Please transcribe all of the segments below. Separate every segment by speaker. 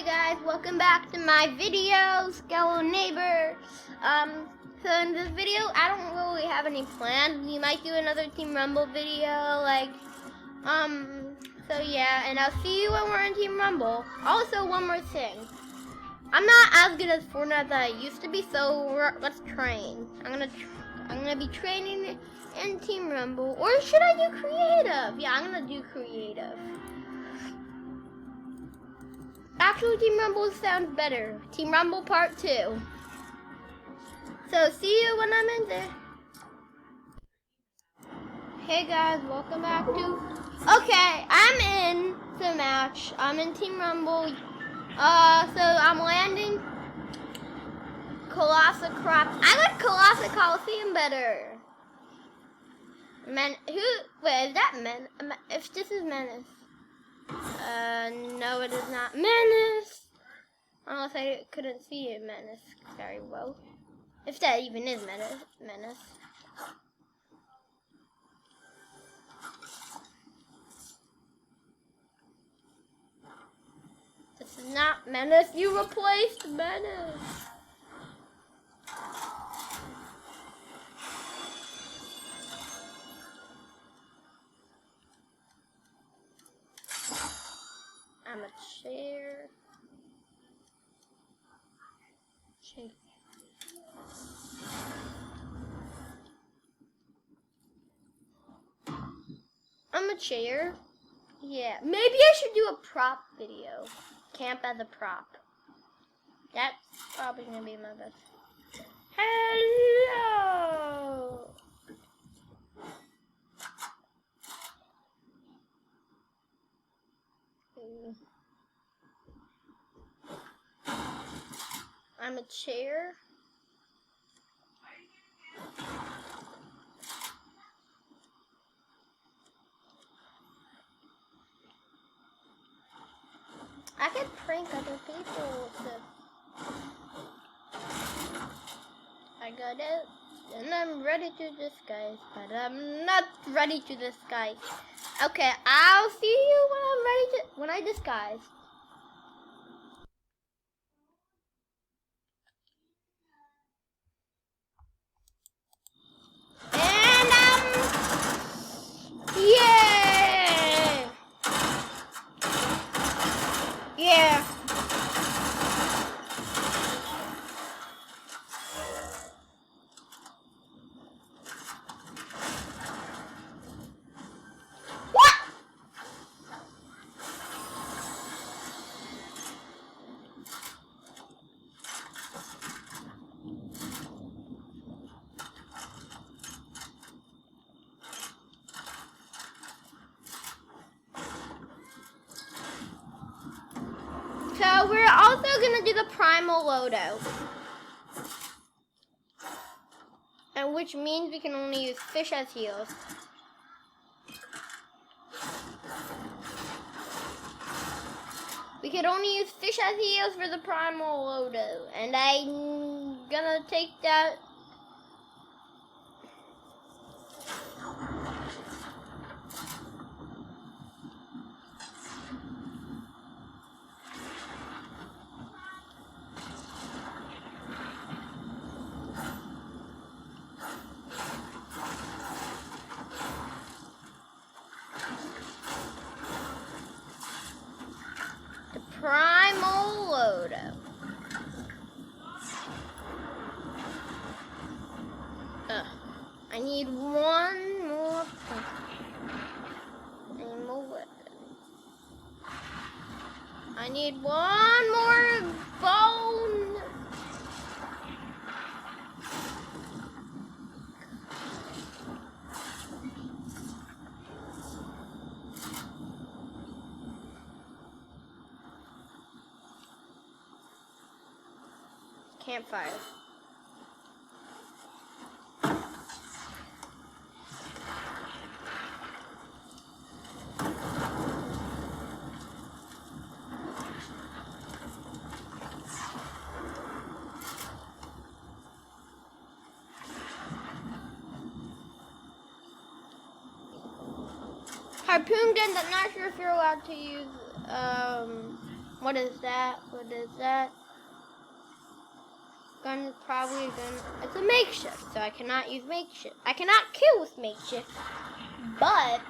Speaker 1: Hey guys, welcome back to my video, Skelo-neighbor. So in this video, I don't really have any plans. We might do another Team Rumble video, so yeah, and I'll see you when we're in Team Rumble. Also, one more thing. I'm not as good as Fortnite as I used to be, so let's train. I'm gonna be training in Team Rumble, or should I do creative? Yeah, I'm gonna do creative. Actually, Team Rumble sounds better. Team Rumble Part 2. So, see you when I'm in there. Hey guys, welcome back to... Okay, I'm in the match. I'm in Team Rumble. So I'm landing Colossal Crop. I like Colossal Coliseum better. Wait, is that if this is Menace. No, it is not Menace. Unless I couldn't see it, Menace very well. If that even is Menace. This is not Menace. You replaced Menace. I'm a chair. I'm a chair. Yeah, maybe I should do a prop video. Camp as a prop. That's probably gonna be my best. Hello. I'm a chair. I could prank other people with this. I got it. And I'm ready to disguise, but I'm not ready to disguise. Okay, I'll see you when I disguise. Yeah! Yeah. What? So we're also gonna do the primal loadout, and which means we can only use fish as heals. We could only use fish as heals for the primal loadout, and I'm gonna take that. Primal loadout. I need one more thing. I need one more bone. Campfire. Harpoon guns, I'm not sure if you're allowed to use What is that? What is that? Gun, probably a gun. It's a makeshift, so I cannot use makeshift. I cannot kill with makeshift, but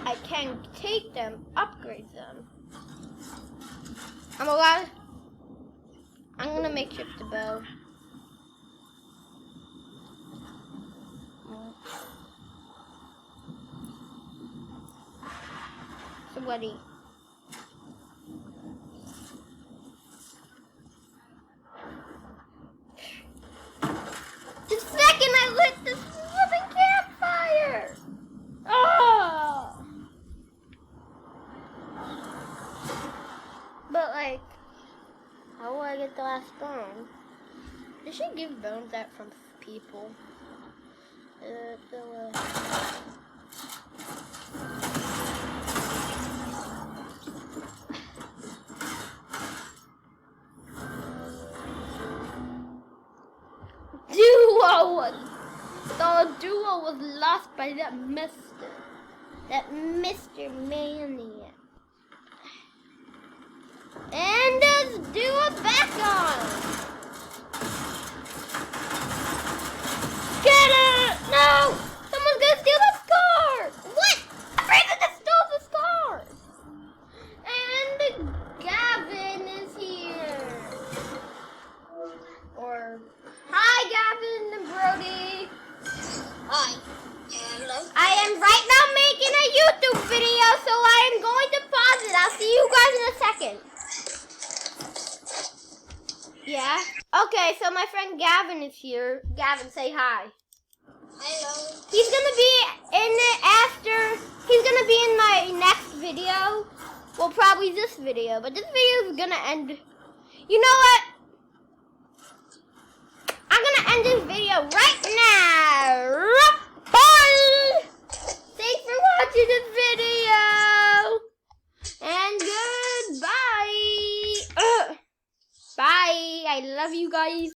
Speaker 1: I can take them, upgrade them. I'm gonna makeshift the bow. Sweaty. The second I lit this flipping campfire! Oh! But like, how will I get the last bone? They should give bones out from people. The duo was lost by that Mr. Maniac. And this duo back on. Get it! No! Someone's gonna steal the scar! What? Raven just stole the scar! And Gavin is here. Or hi, Gavin and Brody.
Speaker 2: Hi. Hello.
Speaker 1: I am right now making a YouTube video, so I am going to pause it. I'll see you guys in a second. Yeah? Okay, so my friend Gavin is here. Gavin, say hi.
Speaker 2: Hello.
Speaker 1: He's gonna be in it after. He's gonna be in my next video. Well, probably this video, but this video is gonna end. You know what? I'm gonna end this video right now. Bye! Thanks for watching this video. And goodbye. Bye. I love you guys.